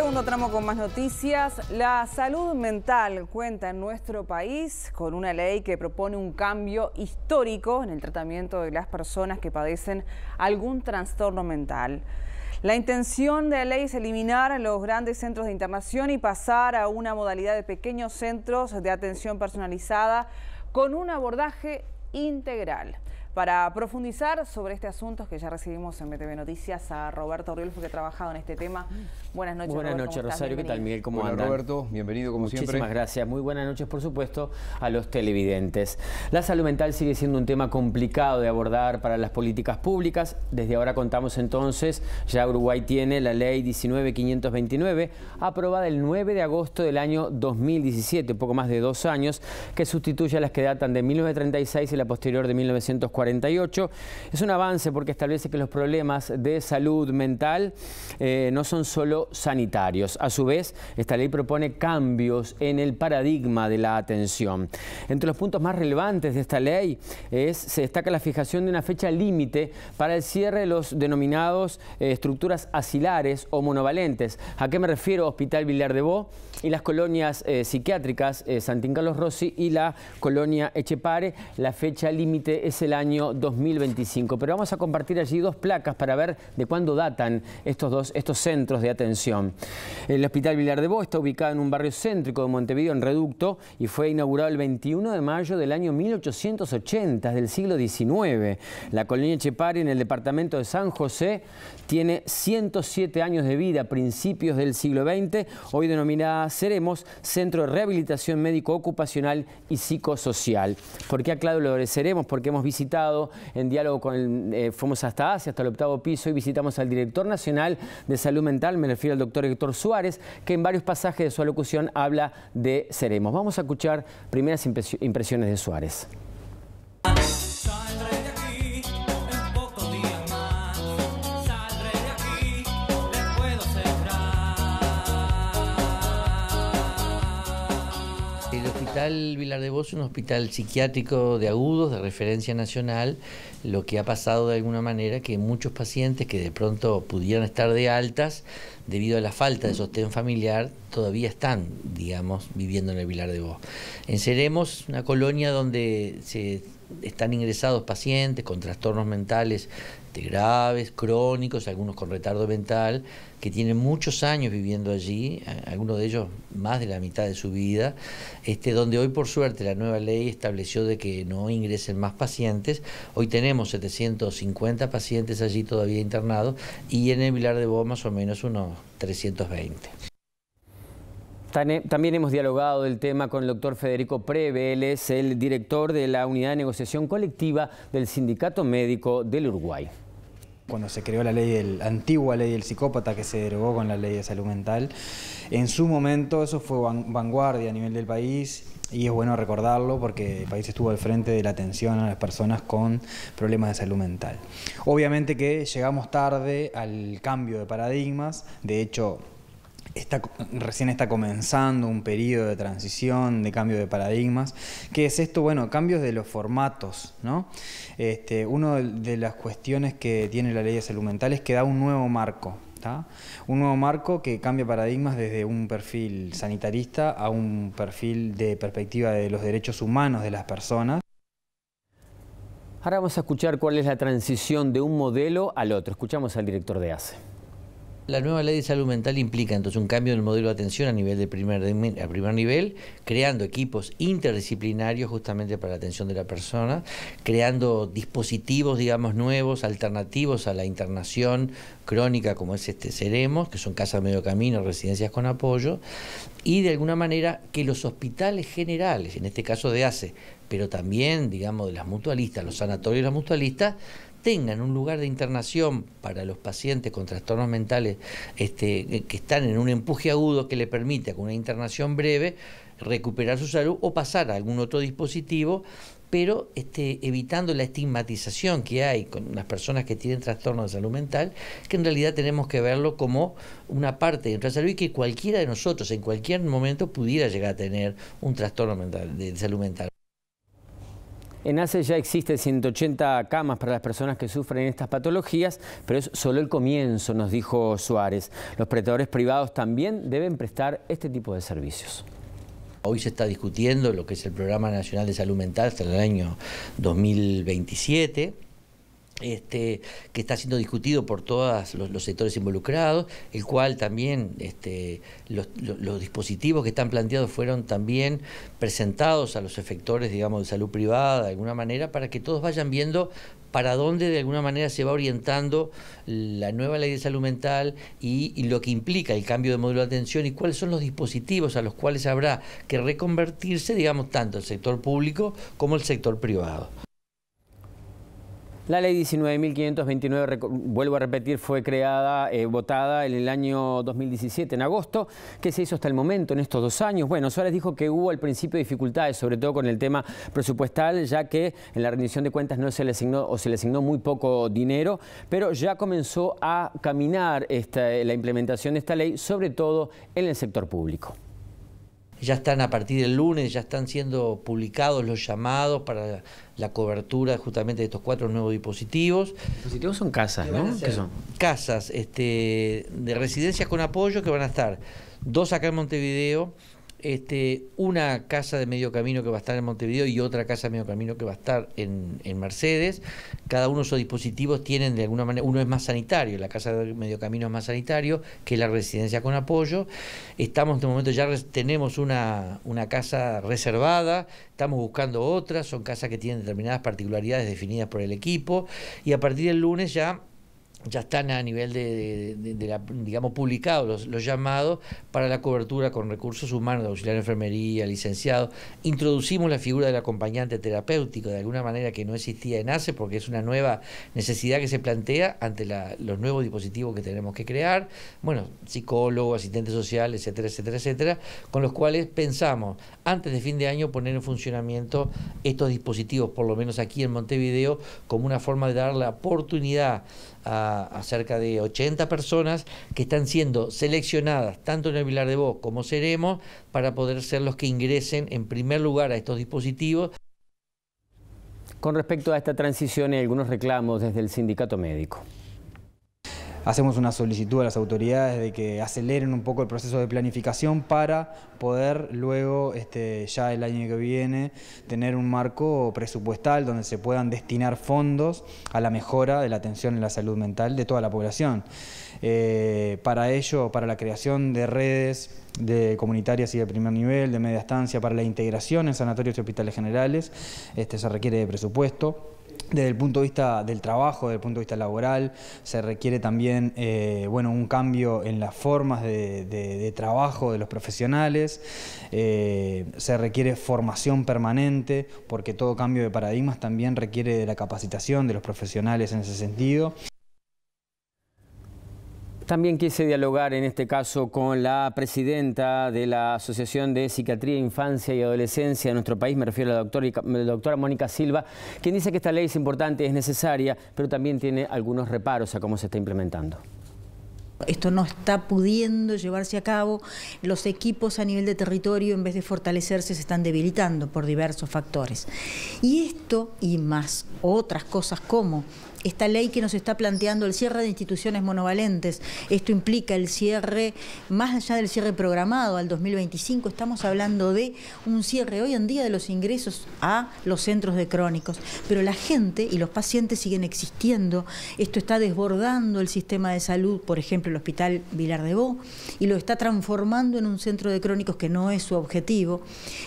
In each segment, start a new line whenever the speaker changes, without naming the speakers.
Segundo tramo con más noticias. La salud mental cuenta en nuestro país con una ley que propone un cambio histórico en el tratamiento de las personas que padecen algún trastorno mental. La intención de la ley es eliminar los grandes centros de internación y pasar a una modalidad de pequeños centros de atención personalizada con un abordaje integral. Para profundizar sobre este asunto, que ya recibimos en BTV Noticias a Roberto Riolfo, que ha trabajado en este tema. Buenas noches,
Buenas
Roberto,
noches, Rosario. ¿Qué tal, Miguel? ¿Cómo andan?
Roberto, bienvenido como siempre.
Muchísimas gracias. Muy buenas noches, por supuesto, a los televidentes. La salud mental sigue siendo un tema complicado de abordar para las políticas públicas. Desde ahora contamos entonces, ya Uruguay tiene la ley 19.529, aprobada el 9 de agosto del año 2017, poco más de 2 años, que sustituye a las que datan de 1936 y la posterior de 1948. Es un avance porque establece que los problemas de salud mental no son solo sanitarios. A su vez, esta ley propone cambios en el paradigma de la atención. Entre los puntos más relevantes de esta ley se destaca la fijación de una fecha límite para el cierre de los denominados estructuras asilares o monovalentes. ¿A qué me refiero? Hospital Vilar de Bo y las colonias psiquiátricas Santín Carlos Rossi y la colonia Etchepare. La fecha límite es el año 2025, pero vamos a compartir allí 2 placas para ver de cuándo datan estos centros de atención. El Hospital Vilar de Bo está ubicado en un barrio céntrico de Montevideo, en Reducto, y fue inaugurado el 21 de mayo del año 1880, del siglo XIX. La colonia Etchepare, en el departamento de San José, tiene 107 años de vida, principios del siglo XX, hoy denominada Ceremos, Centro de Rehabilitación Médico Ocupacional y Psicosocial. ¿Por qué aclaro lo de Ceremos? Porque hemos visitado en diálogo con fuimos hasta Asia, hasta el 8º piso, y visitamos al director nacional de salud mental, me refiero al doctor Héctor Suárez, que en varios pasajes de su alocución habla de Ceremos. Vamos a escuchar primeras impresiones de Suárez.
El Hospital Vilar de Bo es un hospital psiquiátrico de agudos, de referencia nacional. Lo que ha pasado de alguna manera que muchos pacientes que de pronto pudieran estar de altas, debido a la falta de sostén familiar, todavía están, digamos, viviendo en el Vilar de Bo. En Ceremos, una colonia donde están ingresados pacientes con trastornos mentales graves, crónicos, algunos con retardo mental, que tienen muchos años viviendo allí, algunos de ellos más de la mitad de su vida, donde hoy por suerte la nueva ley estableció de que no ingresen más pacientes. Hoy tenemos 750 pacientes allí todavía internados y en el Vilar de Bo más o menos unos 320.
También hemos dialogado del tema con el doctor Federico Preve. Él es el director de la Unidad de Negociación Colectiva del Sindicato Médico del Uruguay.
Cuando se creó la antigua ley del psicópata, que se derogó con la ley de salud mental, en su momento eso fue vanguardia a nivel del país, y es bueno recordarlo porque el país estuvo al frente de la atención a las personas con problemas de salud mental. Obviamente que llegamos tarde al cambio de paradigmas. De hecho, recién está comenzando un periodo de transición, de cambio de paradigmas. ¿Qué es esto? Bueno, cambios de los formatos, ¿no? Una de las cuestiones que tiene la ley de salud mental es que da un nuevo marco, ¿tá? Un nuevo marco que cambia paradigmas desde un perfil sanitarista a un perfil de perspectiva de los derechos humanos de las personas.
Ahora vamos a escuchar cuál es la transición de un modelo al otro. Escuchamos al director de ACE.
La nueva ley de salud mental implica entonces un cambio en el modelo de atención a nivel de primer nivel, creando equipos interdisciplinarios justamente para la atención de la persona, creando dispositivos, digamos, nuevos, alternativos a la internación crónica como es Ceremos, que son casas medio camino, residencias con apoyo, y de alguna manera que los hospitales generales, en este caso de ACE, pero también, digamos, de las mutualistas, los sanatorios y las mutualistas, tengan un lugar de internación para los pacientes con trastornos mentales que están en un empuje agudo que le permite con una internación breve recuperar su salud o pasar a algún otro dispositivo, pero evitando la estigmatización que hay con las personas que tienen trastornos de salud mental, que en realidad tenemos que verlo como una parte de nuestra salud y que cualquiera de nosotros en cualquier momento pudiera llegar a tener un trastorno mental, de salud mental.
En ACE ya existen 180 camas para las personas que sufren estas patologías, pero es solo el comienzo, nos dijo Suárez. Los prestadores privados también deben prestar este tipo de servicios.
Hoy se está discutiendo lo que es el Programa Nacional de Salud Mental hasta el año 2027. Que está siendo discutido por todos los sectores involucrados, el cual también los dispositivos que están planteados fueron también presentados a los efectores, digamos, de salud privada, de alguna manera, para que todos vayan viendo para dónde de alguna manera se va orientando la nueva ley de salud mental y lo que implica el cambio de modelo de atención y cuáles son los dispositivos a los cuales habrá que reconvertirse, digamos, tanto el sector público como el sector privado.
La ley 19.529, vuelvo a repetir, fue creada, votada en el año 2017, en agosto. ¿Qué se hizo hasta el momento en estos 2 años? Bueno, Suárez dijo que hubo al principio dificultades, sobre todo con el tema presupuestal, ya que en la rendición de cuentas no se le asignó o se le asignó muy poco dinero, pero ya comenzó a caminar la implementación de esta ley, sobre todo en el sector público.
Ya están a partir del lunes, ya están siendo publicados los llamados para la cobertura justamente de estos 4 nuevos dispositivos.
Dispositivos son casas, ¿no? ¿Qué son?
Casas de residencias con apoyo que van a estar 2 acá en Montevideo, una casa de medio camino que va a estar en Montevideo y otra casa de medio camino que va a estar en Mercedes. Cada uno de esos dispositivos tienen de alguna manera, uno es más sanitario, la casa de medio camino es más sanitario que la residencia con apoyo. Estamos en este momento, ya tenemos una casa reservada, estamos buscando otras, son casas que tienen determinadas particularidades definidas por el equipo y a partir del lunes ya están a nivel digamos, publicados los llamados para la cobertura con recursos humanos, de auxiliar de enfermería, licenciado. Introducimos la figura del acompañante terapéutico, de alguna manera que no existía en ACE, porque es una nueva necesidad que se plantea ante los nuevos dispositivos que tenemos que crear. Bueno, psicólogo, asistente social, etcétera, etcétera, etcétera, con los cuales pensamos, antes de fin de año, poner en funcionamiento estos dispositivos, por lo menos aquí en Montevideo, como una forma de dar la oportunidad a cerca de 80 personas que están siendo seleccionadas tanto en el Vilar de Bo como Seremos para poder ser los que ingresen en primer lugar a estos dispositivos.
Con respecto a esta transición hay algunos reclamos desde el sindicato médico.
Hacemos una solicitud a las autoridades de que aceleren un poco el proceso de planificación para poder luego, ya el año que viene, tener un marco presupuestal donde se puedan destinar fondos a la mejora de la atención en la salud mental de toda la población. Para ello, para la creación de redes comunitarias y de primer nivel, de media estancia, para la integración en sanatorios y hospitales generales, se requiere de presupuesto. Desde el punto de vista del trabajo, desde el punto de vista laboral, se requiere también un cambio en las formas de trabajo de los profesionales, se requiere formación permanente, porque todo cambio de paradigmas también requiere de la capacitación de los profesionales en ese sentido.
También quise dialogar en este caso con la presidenta de la Asociación de Psiquiatría, Infancia y Adolescencia de nuestro país, me refiero a la doctora Mónica Silva, quien dice que esta ley es importante, es necesaria, pero también tiene algunos reparos a cómo se está implementando.
Esto no está pudiendo llevarse a cabo, los equipos a nivel de territorio, en vez de fortalecerse, se están debilitando por diversos factores. Y esto y más otras cosas como esta ley que nos está planteando el cierre de instituciones monovalentes, esto implica el cierre, más allá del cierre programado al 2025, estamos hablando de un cierre hoy en día de los ingresos a los centros de crónicos, pero la gente y los pacientes siguen existiendo, esto está desbordando el sistema de salud, por ejemplo el Hospital Vilar de Bo, y lo está transformando en un centro de crónicos que no es su objetivo,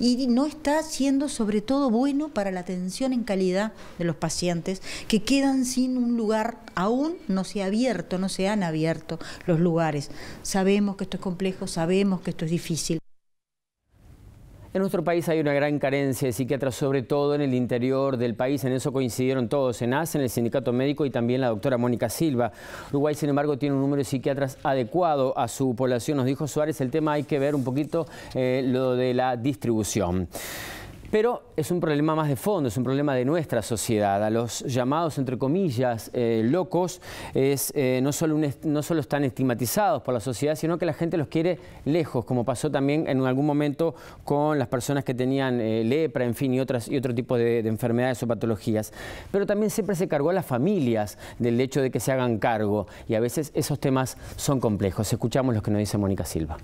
y no está siendo sobre todo bueno para la atención en calidad de los pacientes que quedan sin un lugar, aún no se han abierto los lugares. Sabemos que esto es complejo, sabemos que esto es difícil.
En nuestro país hay una gran carencia de psiquiatras, sobre todo en el interior del país. En eso coincidieron todos, en ACE, en el sindicato médico y también la doctora Mónica Silva. Uruguay, sin embargo, tiene un número de psiquiatras adecuado a su población. Nos dijo Suárez, el tema hay que ver un poquito lo de la distribución. Pero es un problema más de fondo, es un problema de nuestra sociedad. A los llamados, entre comillas, locos, no solo están estigmatizados por la sociedad, sino que la gente los quiere lejos, como pasó también en algún momento con las personas que tenían lepra, en fin, y otro tipo de enfermedades o patologías. Pero también siempre se cargó a las familias del hecho de que se hagan cargo, y a veces esos temas son complejos. Escuchamos lo que nos dice Mónica Silva.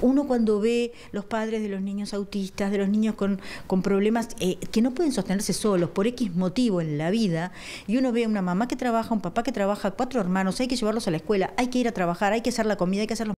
Uno cuando ve los padres de los niños autistas, de los niños con problemas que no pueden sostenerse solos por X motivo en la vida, y uno ve a una mamá que trabaja, un papá que trabaja, 4 hermanos, hay que llevarlos a la escuela, hay que ir a trabajar, hay que hacer la comida, hay que hacer los